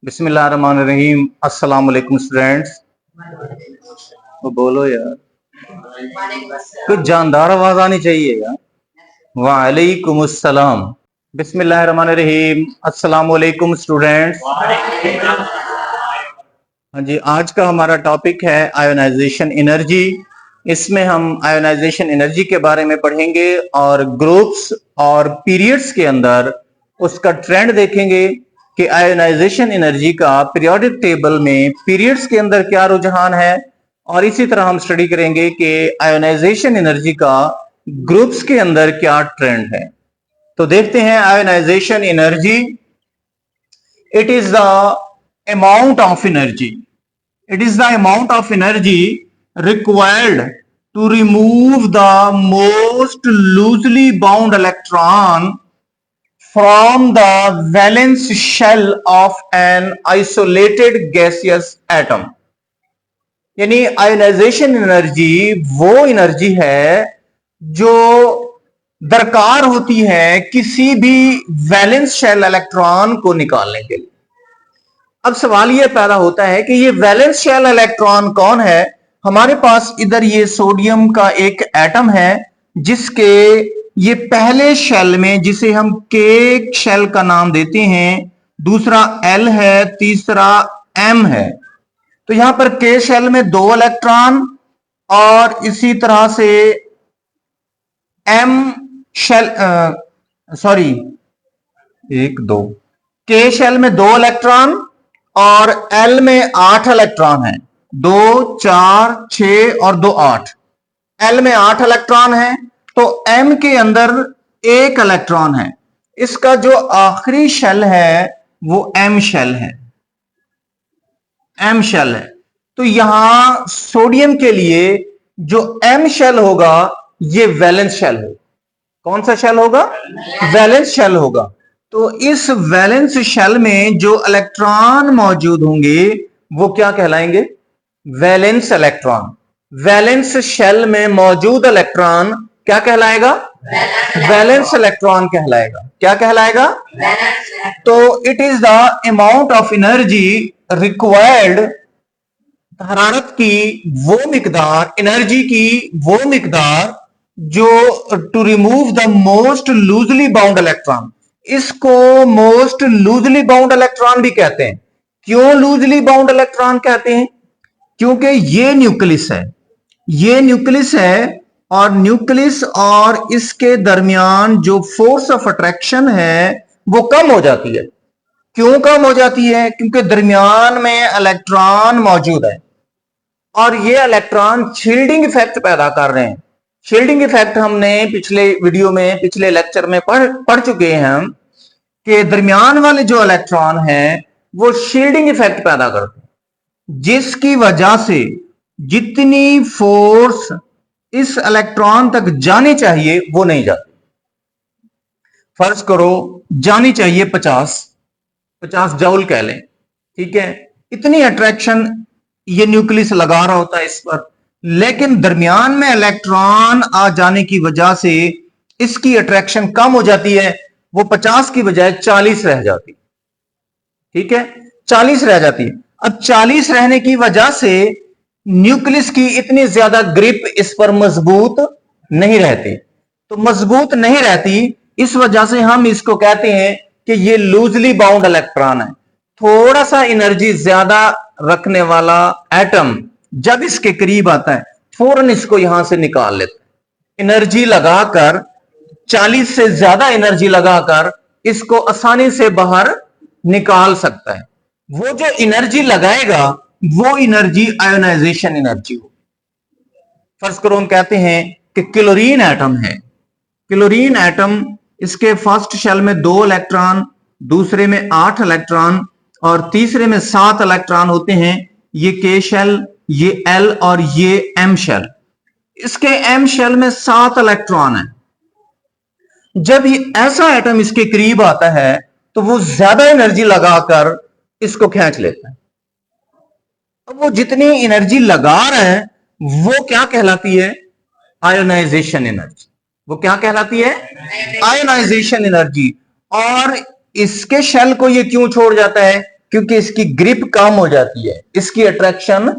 बिस्मिल्लाहिर्रहमानिर्रहीम। अस्सलाम वालेकुम स्टूडेंट्स। तो बोलो यार, कुछ जानदार आवाज आनी चाहिए यार। वालेकुम अस्सलाम। बिस्मिल्लाहिर्रहमानिर्रहीम। अस्सलाम वालेकुम स्टूडेंट्स। हाँ जी, आज का हमारा टॉपिक है आयोनाइजेशन एनर्जी। इसमें हम आयोनाइजेशन एनर्जी के बारे में पढ़ेंगे और ग्रुप्स और पीरियड्स के अंदर उसका ट्रेंड देखेंगे कि आयोनाइजेशन एनर्जी का पीरियोडिक टेबल में पीरियड्स के अंदर क्या रुझान है, और इसी तरह हम स्टडी करेंगे कि आयोनाइजेशन एनर्जी का ग्रुप्स के अंदर क्या ट्रेंड है। तो देखते हैं ionization energy. It is the amount of energy. It is the amount of energy required to remove the most loosely bound electron from the valence shell of an isolated gaseous atom. यानी ionisation energy वो energy है जो दरकार होती है किसी भी valence shell electron को निकालने के लिए। अब सवाल यह पैदा होता है कि ये वैलेंस शेल इलेक्ट्रॉन कौन है। हमारे पास इधर ये सोडियम का एक एटम है जिसके ये पहले शेल में, जिसे हम के शेल का नाम देते हैं, दूसरा एल है, तीसरा एम है। तो यहां पर के शेल में 2 इलेक्ट्रॉन और इसी तरह से एम शेल के शेल में 2 इलेक्ट्रॉन और एल में 8 इलेक्ट्रॉन है। 2 4 6 और 2 8। एल में 8 इलेक्ट्रॉन है तो एम के अंदर 1 इलेक्ट्रॉन है। इसका जो आखिरी शेल है वो एम शेल है। एम शेल है। तो यहां सोडियम के लिए जो एम शेल होगा ये वैलेंस शेल होगा। कौन सा शेल होगा? वैलेंस शेल होगा। तो इस वैलेंस शेल में जो इलेक्ट्रॉन मौजूद होंगे वो क्या कहलाएंगे? Valence electron. वैलेंस शेल में मौजूद इलेक्ट्रॉन क्या कहलाएगा? वैलेंस इलेक्ट्रॉन कहलाएगा। क्या कहलाएगा? तो it is the amount of energy required, हरारत की वो मिकदार, एनर्जी की वो मिकदार जो to remove the most loosely bound electron. इसको मोस्ट लूजली बाउंड इलेक्ट्रॉन भी कहते हैं। क्यों लूजली बाउंड इलेक्ट्रॉन कहते हैं? क्योंकि ये न्यूक्लियस है, ये न्यूक्लियस है और न्यूक्लियस और इसके दरमियान जो फोर्स ऑफ अट्रैक्शन है वो कम हो जाती है। क्यों कम हो जाती है? क्योंकि दरमियान में इलेक्ट्रॉन मौजूद है और ये इलेक्ट्रॉन शील्डिंग इफेक्ट पैदा कर रहे हैं। शील्डिंग इफेक्ट हमने पिछले वीडियो में, पिछले लेक्चर में पढ़ चुके हैं हम कि दरमियान वाले जो इलेक्ट्रॉन हैं वो शील्डिंग इफेक्ट पैदा करते हैं, जिसकी वजह से जितनी फोर्स इस इलेक्ट्रॉन तक जानी चाहिए वो नहीं जाती। फर्ज करो जानी चाहिए 50 जूल कह लें, ठीक है। इतनी अट्रैक्शन ये न्यूक्लियस लगा रहा होता है इस पर, लेकिन दरमियान में इलेक्ट्रॉन आ जाने की वजह से इसकी अट्रैक्शन कम हो जाती है। वो 50 की बजाय 40 रह जाती, ठीक है, 40 रह जाती है। अब 40 रहने की वजह से न्यूक्लियस की इतनी ज्यादा ग्रिप इस पर मजबूत नहीं रहती। तो मजबूत नहीं रहती, इस वजह से हम इसको कहते हैं कि ये लूजली बाउंड इलेक्ट्रॉन है। थोड़ा सा एनर्जी ज्यादा रखने वाला एटम जब इसके करीब आता है फौरन इसको यहां से निकाल लेता है। एनर्जी लगाकर, 40 से ज्यादा एनर्जी लगाकर इसको आसानी से बाहर निकाल सकता है। वो जो एनर्जी लगाएगा वो एनर्जी आयोनाइजेशन एनर्जी हो। फर्ज करो हम कहते हैं कि क्लोरीन एटम है। क्लोरीन एटम, इसके फर्स्ट शेल में 2 इलेक्ट्रॉन, दूसरे में 8 इलेक्ट्रॉन और तीसरे में 7 इलेक्ट्रॉन होते हैं। ये के शेल, ये एल और ये एम शेल। इसके एम शेल में 7 इलेक्ट्रॉन है। जब ये ऐसा एटम इसके करीब आता है तो वो ज्यादा एनर्जी लगाकर इसको खींच लेता है। अब वो जितनी एनर्जी लगा रहा है वो क्या कहलाती है? Ionization energy. वो क्या कहलाती है? Ionization energy. और इसके शेल को ये क्यों छोड़ जाता है? क्योंकि इसकी ग्रिप कम हो जाती है, इसकी अट्रैक्शन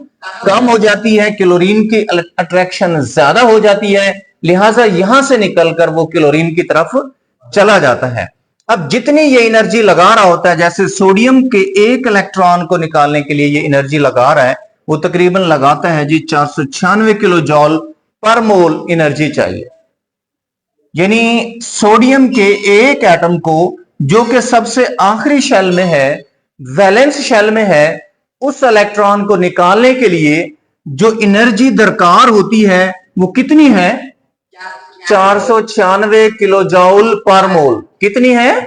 कम हो जाती है, क्लोरीन की अट्रैक्शन ज्यादा हो जाती है, लिहाजा यहां से निकलकर वो क्लोरीन की तरफ चला जाता है। अब जितनी ये एनर्जी लगा रहा होता है, जैसे सोडियम के एक इलेक्ट्रॉन को निकालने के लिए ये एनर्जी लगा रहा है, वो तकरीबन लगाता है जी 496 किलो जॉल पर मोल एनर्जी चाहिए। यानी सोडियम के एक एटम को, जो कि सबसे आखिरी शेल में है, वैलेंस शेल में है, उस इलेक्ट्रॉन को निकालने के लिए जो एनर्जी दरकार होती है वो कितनी है? 496 किलो जॉल पर मोल। कितनी है?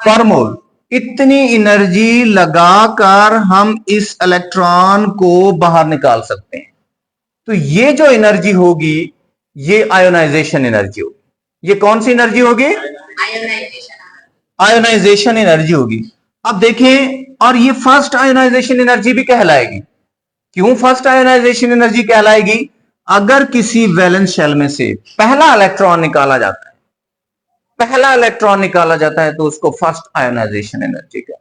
पर मोल। इतनी एनर्जी लगाकर हम इस इलेक्ट्रॉन को बाहर निकाल सकते हैं। तो ये जो एनर्जी होगी ये आयोनाइजेशन एनर्जी होगी। ये कौन सी एनर्जी होगी? आयोनाइजेशन एनर्जी होगी। अब देखें, और ये फर्स्ट आयोनाइजेशन एनर्जी भी कहलाएगी। क्यों फर्स्ट आयोनाइजेशन एनर्जी कहलाएगी? अगर किसी वैलेंस शेल में से पहला इलेक्ट्रॉन निकाला जाता है, तो उसको फर्स्ट आयोनाइजेशन एनर्जी कहते हैं।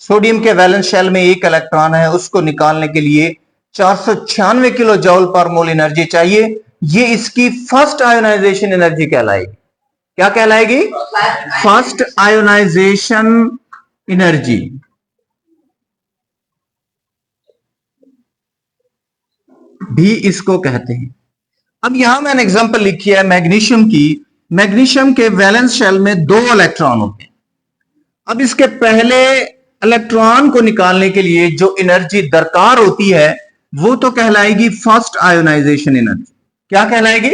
सोडियम के वैलेंस शेल में एक इलेक्ट्रॉन है, उसको निकालने के लिए 496 किलो जॉल पर मोल एनर्जी चाहिए। ये इसकी फर्स्ट आयोनाइजेशन एनर्जी कहलाएगी। क्या कहलाएगी? First ionisation energy. भी इसको कहते हैं। अब यहां मैंने एग्जांपल लिखी है मैग्नीशियम की। मैग्नीशियम के वैलेंस शेल में 2 इलेक्ट्रॉन होते हैं। अब इसके पहले इलेक्ट्रॉन को निकालने के लिए जो एनर्जी दरकार होती है वो तो कहलाएगी फर्स्ट आयोनाइजेशन एनर्जी। क्या कहलाएगी?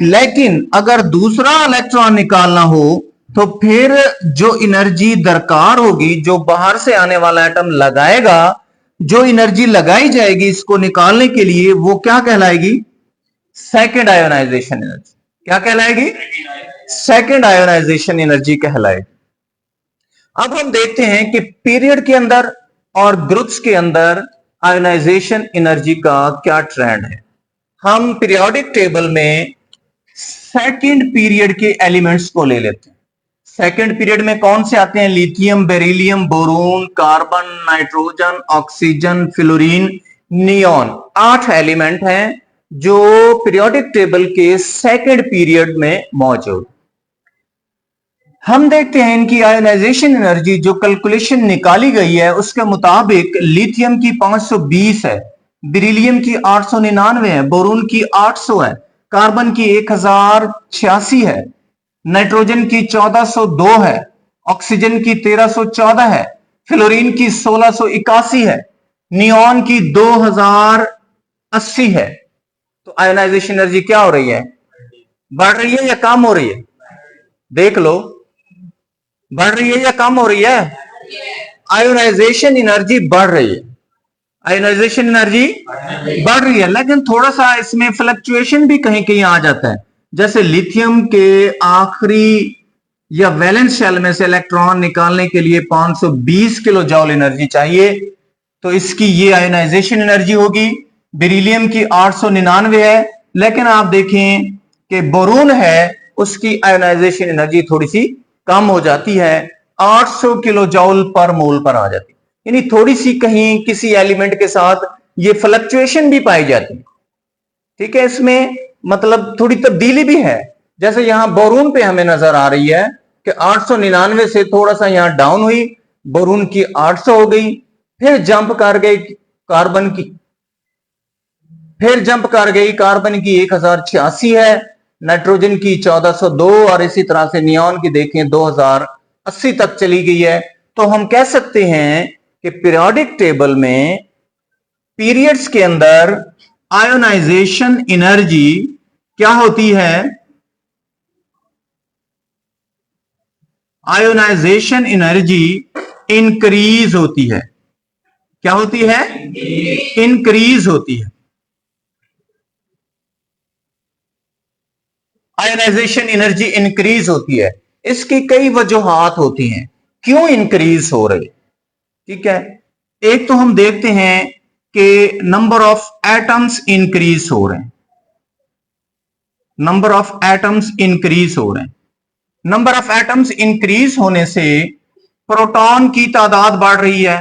लेकिन अगर दूसरा इलेक्ट्रॉन निकालना हो तो फिर जो एनर्जी दरकार होगी, जो बाहर से आने वाला एटम लगाएगा, जो एनर्जी लगाई जाएगी इसको निकालने के लिए, वो क्या कहलाएगी? Second ionisation energy. क्या कहलाएगी? सेकंड आयोनाइजेशन एनर्जी कहलाएगी। अब हम देखते हैं कि पीरियड के अंदर और ग्रुप्स के अंदर आयोनाइजेशन एनर्जी का क्या ट्रेंड है। हम पीरियोडिक टेबल में सेकंड पीरियड के एलिमेंट्स को ले लेते हैं। सेकंड पीरियड में कौन से आते हैं? Lithium, beryllium, boron, carbon, nitrogen, oxygen, fluorine, neon. 8 element हैं जो पीरियोडिक टेबल के सेकंड पीरियड में मौजूद। हम देखते हैं इनकी आयोनाइजेशन एनर्जी जो कैलकुलेशन निकाली गई है उसके मुताबिक लिथियम की 520 है, बेरिलियम की 899 है, बोरोन की 800 है, कार्बन की 1086 है, नाइट्रोजन की 1402 है, ऑक्सीजन की 1314 है, फ्लोरीन की 1681 है, नियॉन की 2080 है। तो आयोनाइजेशन एनर्जी क्या हो रही है? बढ़ रही है या कम हो रही है? देख लो, बढ़ रही है या कम हो रही है? आयोनाइजेशन एनर्जी बढ़ रही है। आयोनाइजेशन एनर्जी बढ़ रही है, लेकिन थोड़ा सा इसमें फ्लक्चुएशन भी कहीं कहीं आ जाता है। जैसे लिथियम के आखिरी या वैलेंस शेल में से इलेक्ट्रॉन निकालने के लिए 520 किलो जॉल एनर्जी चाहिए, तो इसकी ये आयोनाइजेशन एनर्जी होगी। बेरिलियम की 899 है, लेकिन आप देखें कि बोरोन है, उसकी आयोनाइजेशन एनर्जी थोड़ी सी कम हो जाती है, 800 किलो जॉल पर मोल पर आ जाती है। यानी थोड़ी सी कहीं किसी एलिमेंट के साथ ये फ्लक्चुएशन भी पाई जाती है। ठीक है, इसमें मतलब थोड़ी तब्दीली भी है। जैसे यहां बोरोन पे हमें नजर आ रही है कि 899 से थोड़ा सा यहां डाउन हुई, बोरोन की 800 हो गई, फिर जंप कर गई कार्बन की, कार्बन की 1086 है, नाइट्रोजन की 1402 और इसी तरह से नियॉन की देखें 2080 तक चली गई है। तो हम कह सकते हैं कि पीरियोडिक टेबल में पीरियड्स के अंदर आयोनाइजेशन एनर्जी क्या होती है? आयोनाइजेशन एनर्जी इंक्रीज होती है। क्या होती है? इंक्रीज होती है। आयोनाइजेशन एनर्जी इंक्रीज होती है। इसकी कई वजूहात होती हैं क्यों इंक्रीज हो रही। ठीक है, एक तो हम देखते हैं कि नंबर ऑफ एटम्स इंक्रीज हो रहे हैं। नंबर ऑफ एटम्स इंक्रीज हो रहे हैं। नंबर ऑफ एटम्स इंक्रीज होने से प्रोटॉन की तादाद बढ़ रही है,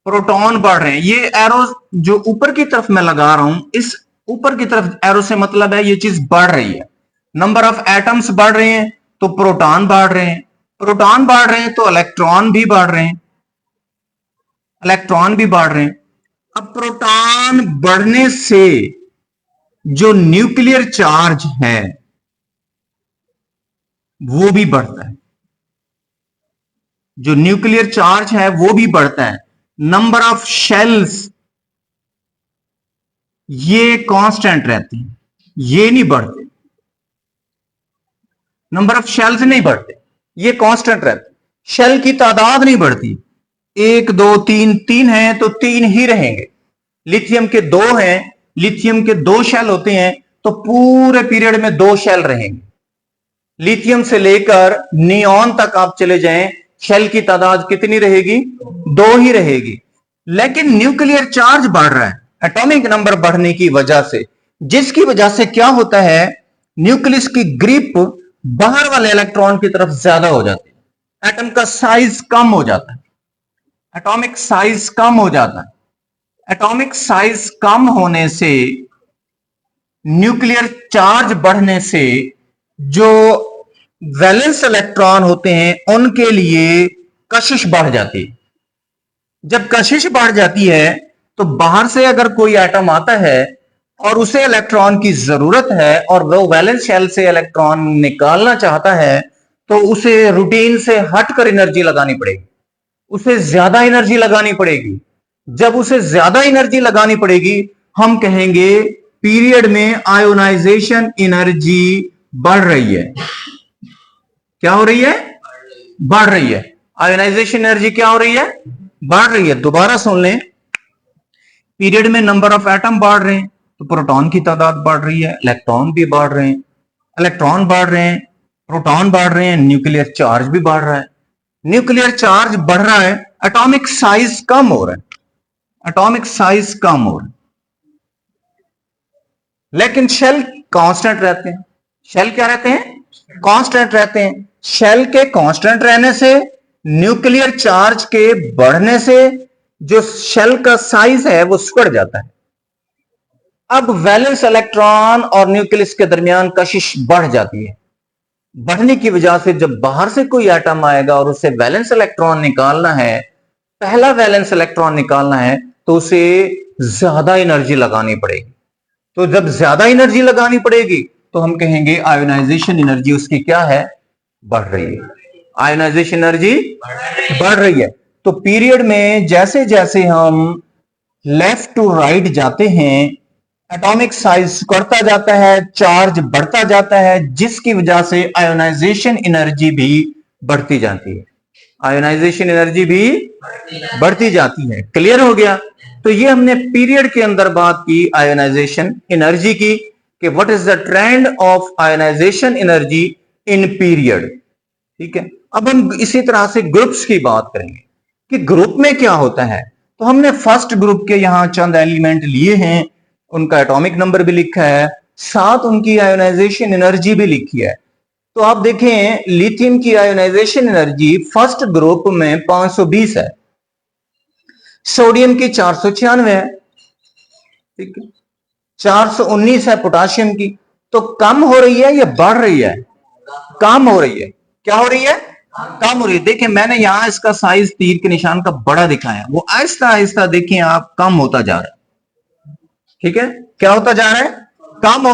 प्रोटॉन बढ़ रहे हैं। ये एरो जो ऊपर की तरफ मैं लगा रहा हूं, इस ऊपर की तरफ एरो से मतलब है ये चीज बढ़ रही है। नंबर ऑफ एटम्स बढ़ रहे हैं तो प्रोटॉन बढ़ रहे हैं, प्रोटॉन बढ़ रहे हैं तो इलेक्ट्रॉन भी बढ़ रहे हैं, इलेक्ट्रॉन भी बढ़ रहे हैं। अब प्रोटॉन बढ़ने से जो न्यूक्लियर चार्ज है वो भी बढ़ता है, जो न्यूक्लियर चार्ज है वो भी बढ़ता है। नंबर ऑफ शेल्स ये कांस्टेंट रहते हैं, ये नहीं बढ़ते, नंबर ऑफ शेल्स नहीं बढ़ते, ये कांस्टेंट रहते। शेल की तादाद नहीं बढ़ती, 1 2 3, 3 है तो 3 ही रहेंगे। लिथियम के 2 हैं, लिथियम के 2 शेल होते हैं तो पूरे पीरियड में 2 शेल रहेंगे। लिथियम से लेकर नियॉन तक आप चले जाएं, शेल की तादाद कितनी रहेगी? 2 ही रहेगी। लेकिन न्यूक्लियर चार्ज बढ़ रहा है एटॉमिक नंबर बढ़ने की वजह से, जिसकी वजह से क्या होता है, न्यूक्लियस की ग्रिप बाहर वाले इलेक्ट्रॉन की तरफ ज्यादा हो जाती है, एटम का साइज कम हो जाता है, एटॉमिक साइज कम हो जाता है। एटॉमिक साइज कम होने से, न्यूक्लियर चार्ज बढ़ने से जो वैलेंस इलेक्ट्रॉन होते हैं उनके लिए कशिश बढ़ जाती है। जब कशिश बढ़ जाती है तो बाहर से अगर कोई एटम आता है और उसे इलेक्ट्रॉन की जरूरत है और वो वैलेंस शेल से इलेक्ट्रॉन निकालना चाहता है तो उसे रूटीन से हटकर एनर्जी लगानी पड़ेगी, उसे ज्यादा एनर्जी लगानी पड़ेगी। जब उसे ज्यादा एनर्जी लगानी पड़ेगी, हम कहेंगे पीरियड में आयोनाइजेशन एनर्जी बढ़ रही है। क्या हो रही है? बढ़ रही है। आयोनाइजेशन एनर्जी क्या हो रही है? बढ़ रही है। दोबारा सुन लें, पीरियड में नंबर ऑफ एटम बढ़ रहे हैं तो प्रोटॉन की तादाद बढ़ रही है, इलेक्ट्रॉन भी बढ़ रहे हैं, इलेक्ट्रॉन बढ़ रहे हैं, प्रोटॉन बढ़ रहे हैं, न्यूक्लियर चार्ज भी बढ़ रहा है। न्यूक्लियर चार्ज बढ़ रहा है, एटॉमिक साइज कम हो रहा है, एटॉमिक साइज कम हो रहा है, लेकिन शेल कांस्टेंट रहते हैं। शेल क्या रहते हैं? कांस्टेंट रहते हैं। शेल के कांस्टेंट रहने से, न्यूक्लियर चार्ज के बढ़ने से जो शेल का साइज है वो सिकुड़ जाता है। अब वैलेंस इलेक्ट्रॉन और न्यूक्लियस के दरमियान कशिश बढ़ जाती है। बढ़ने की वजह से जब बाहर से कोई एटम आएगा और उसे वैलेंस इलेक्ट्रॉन निकालना है, पहला वैलेंस इलेक्ट्रॉन निकालना है, तो उसे ज्यादा एनर्जी लगानी पड़ेगी। तो जब ज्यादा एनर्जी लगानी पड़ेगी तो हम कहेंगे आयोनाइजेशन एनर्जी उसकी क्या है? बढ़ रही है। आयोनाइजेशन एनर्जी बढ़ रही है। तो पीरियड में जैसे जैसे हम लेफ्ट टू राइट जाते हैं, एटॉमिक साइज बढ़ता जाता है, चार्ज बढ़ता जाता है, जिसकी वजह से आयोनाइजेशन एनर्जी भी बढ़ती जाती है। आयोनाइजेशन एनर्जी भी बढ़ती जाती है। क्लियर हो गया? तो ये हमने पीरियड के अंदर बात की आयोनाइजेशन एनर्जी की, कि what is the trend of ionization energy in period. ठीक है, अब हम इसी तरह से ग्रुप्स की बात करेंगे कि ग्रुप में क्या होता है। तो हमने फर्स्ट ग्रुप के यहां चंद एलिमेंट लिए हैं, उनका एटॉमिक नंबर भी लिखा है, साथ उनकी आयोनाइजेशन एनर्जी भी लिखी है। तो आप देखें, लिथियम की आयोनाइजेशन एनर्जी फर्स्ट ग्रुप में 520 है, सोडियम की 496 है, ठीक है, 419 है पोटाशियम की। तो कम हो रही है या बढ़ रही है? कम हो रही है। क्या हो रही है? कम हो रही है। देखिए, मैंने यहां इसका साइज तीर के निशान का बड़ा दिखाया, वो आहिस्ता आहिस्ता देखिए आप कम होता जा रहा है। ठीक है, क्या होता जा रहा है? कम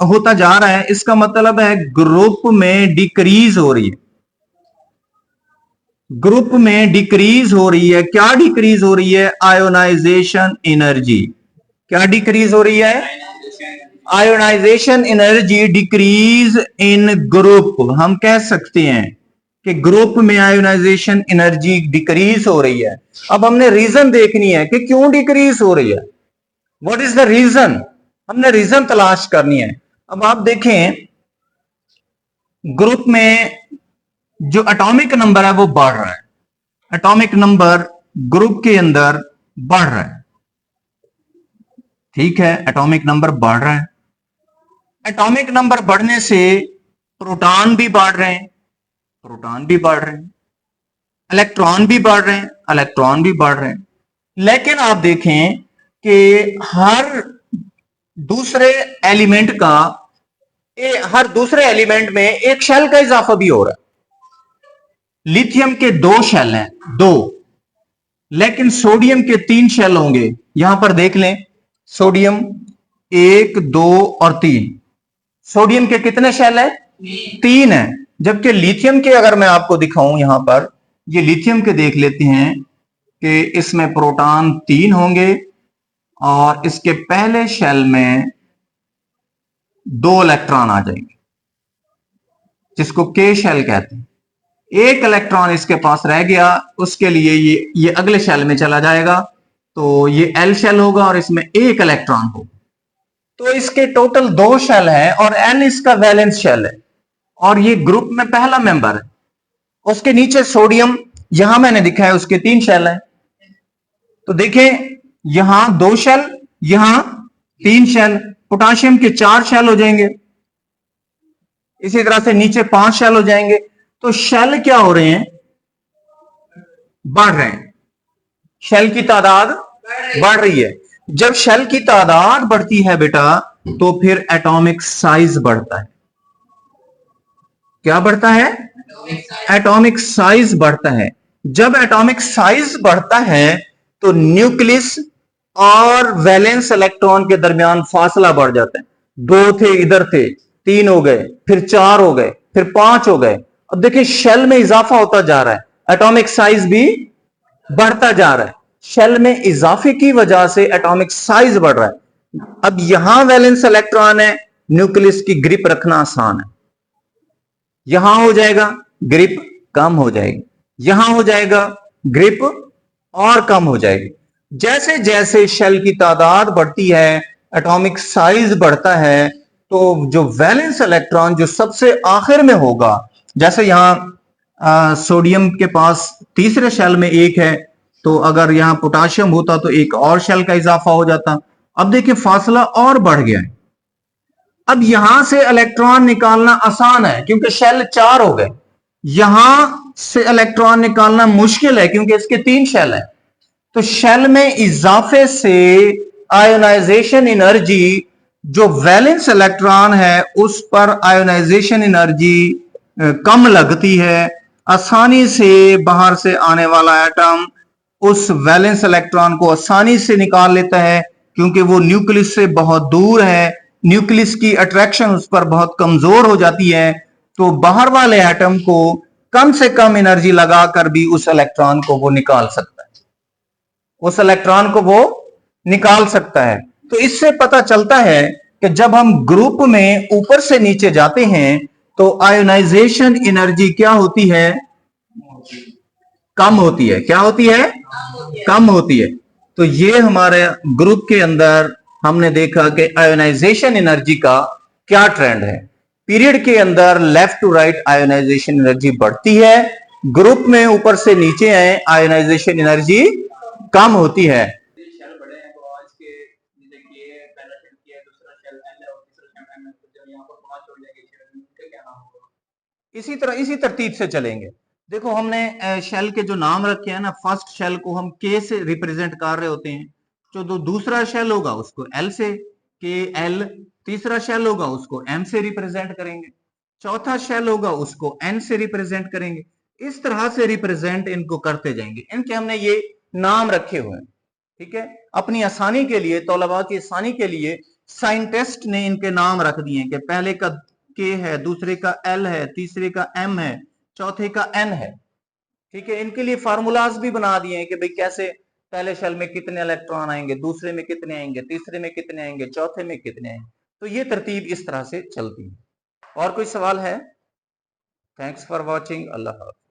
होता जा रहा है। इसका मतलब है ग्रुप में डिक्रीज हो रही है, ग्रुप में डिक्रीज हो रही है। क्या डिक्रीज हो रही है? Ionization energy. क्या डिक्रीज हो रही है? Ionization energy decrease in group. हम कह सकते हैं कि ग्रुप में आयोनाइजेशन एनर्जी डिक्रीज हो रही है। अब हमने रीजन देखनी है कि क्यों डिक्रीज हो रही है। What is the reason? हमने रीजन तलाश करनी है। अब आप देखें, ग्रुप में जो एटॉमिक नंबर है वो बढ़ रहा है, एटॉमिक नंबर ग्रुप के अंदर बढ़ रहा है। ठीक है, एटॉमिक नंबर बढ़ रहा है। एटॉमिक नंबर बढ़ने से प्रोटॉन भी बढ़ रहे हैं, प्रोटॉन भी बढ़ रहे हैं। इलेक्ट्रॉन भी बढ़ रहे हैं, इलेक्ट्रॉन भी बढ़ रहे हैं, लेकिन आप देखें कि हर दूसरे एलिमेंट में एक शेल का इजाफा भी हो रहा है। लिथियम के 2 शेल हैं, 2, लेकिन सोडियम के 3 शेल होंगे। यहां पर देख लें, सोडियम 1, 2 और 3। सोडियम के कितने शेल है? 3 है। जबकि लिथियम के अगर मैं आपको दिखाऊं, यहां पर ये लिथियम के देख लेते हैं कि इसमें प्रोटॉन 3 होंगे और इसके पहले शेल में 2 इलेक्ट्रॉन आ जाएंगे, जिसको के शेल कहते हैं। एक इलेक्ट्रॉन इसके पास रह गया, उसके लिए ये अगले शेल में चला जाएगा, तो ये एल शेल होगा और इसमें एक इलेक्ट्रॉन होगा। तो इसके टोटल 2 शेल हैं और एन इसका वैलेंस शेल है और ये ग्रुप में पहला मेंबर है। उसके नीचे सोडियम, यहां मैंने दिखाया उसके 3 शेल हैं। तो देखें, यहां 2 शेल, यहां 3 शेल। पोटाशियम के 4 शेल हो जाएंगे, इसी तरह से नीचे 5 शेल हो जाएंगे। तो शेल क्या हो रहे हैं? बढ़ रहे हैं। शेल की तादाद बढ़ रही है। जब शेल की तादाद बढ़ती है बेटा, तो फिर एटॉमिक साइज बढ़ता है। क्या बढ़ता है? एटॉमिक साइज बढ़ता है। जब एटॉमिक साइज बढ़ता है तो न्यूक्लियस और वैलेंस इलेक्ट्रॉन के दरमियान फासला बढ़ जाता है। 2 थे, इधर थे, 3 हो गए, फिर 4 हो गए, फिर 5 हो गए। अब देखिए, शेल में इजाफा होता जा रहा है, एटॉमिक साइज भी बढ़ता जा रहा है। शेल में इजाफे की वजह से एटॉमिक साइज बढ़ रहा है। अब यहां वैलेंस इलेक्ट्रॉन है, न्यूक्लियस की ग्रिप रखना आसान है। यहां हो जाएगा, ग्रिप कम हो जाएगी, यहां हो जाएगा, ग्रिप और कम हो जाएगी। जैसे जैसे शेल की तादाद बढ़ती है, एटॉमिक साइज बढ़ता है, तो जो वैलेंस इलेक्ट्रॉन जो सबसे आखिर में होगा, जैसे यहां सोडियम के पास तीसरे शेल में 1 है, तो अगर यहां पोटाशियम होता तो एक और शेल का इजाफा हो जाता। अब देखिए, फासला और बढ़ गया है। अब यहां से इलेक्ट्रॉन निकालना आसान है क्योंकि शेल 4 हो गए। यहां से इलेक्ट्रॉन निकालना मुश्किल है क्योंकि इसके 3 शेल हैं। तो शेल में इजाफे से आयोनाइजेशन एनर्जी, जो वैलेंस इलेक्ट्रॉन है उस पर आयोनाइजेशन एनर्जी कम लगती है। आसानी से बाहर से आने वाला एटम उस वैलेंस इलेक्ट्रॉन को आसानी से निकाल लेता है क्योंकि वो न्यूक्लियस से बहुत दूर है। न्यूक्लियस की अट्रैक्शन उस पर बहुत कमजोर हो जाती है, तो बाहर वाले एटम को कम से कम एनर्जी लगाकर भी उस इलेक्ट्रॉन को वो निकाल सकता है, उस इलेक्ट्रॉन को वो निकाल सकता है। तो इससे पता चलता है कि जब हम ग्रुप में ऊपर से नीचे जाते हैं तो आयोनाइजेशन एनर्जी क्या होती है? कम होती है। क्या होती है? कम होती है। तो ये हमारे ग्रुप के अंदर हमने देखा कि आयोनाइजेशन एनर्जी का क्या ट्रेंड है। पीरियड के अंदर left to right ionization energy बढ़ती है, ग्रुप में ऊपर से नीचे आए आयोनाइजेशन एनर्जी कम होती है। इसी तरतीब से चलेंगे। देखो, हमने शेल के जो नाम रखे हैं ना, फर्स्ट शेल को हम के से रिप्रेजेंट कर रहे होते हैं, जो दूसरा शेल होगा उसको एल से, के एल। तीसरा शेल होगा उसको एम से रिप्रेजेंट करेंगे, चौथा शेल होगा उसको एन से रिप्रेजेंट करेंगे। इस तरह से रिप्रेजेंट इनको करते जाएंगे। इनके हमने ये नाम रखे हुए हैं, ठीक है, अपनी आसानी के लिए, तौलबा की आसानी के लिए साइंटिस्ट ने इनके नाम रख दिए कि पहले का के है, दूसरे का एल है, तीसरे का एम है, चौथे का एन है, ठीक है। इनके लिए फार्मूलाज भी बना दिए हैं कि भाई कैसे पहले शेल में कितने इलेक्ट्रॉन आएंगे, दूसरे में कितने आएंगे, तीसरे में कितने आएंगे, चौथे में कितने आएंगे। तो ये तरतीब इस तरह से चलती है। और कोई सवाल है? Thanks for watching. अल्लाह हाफ़िज़।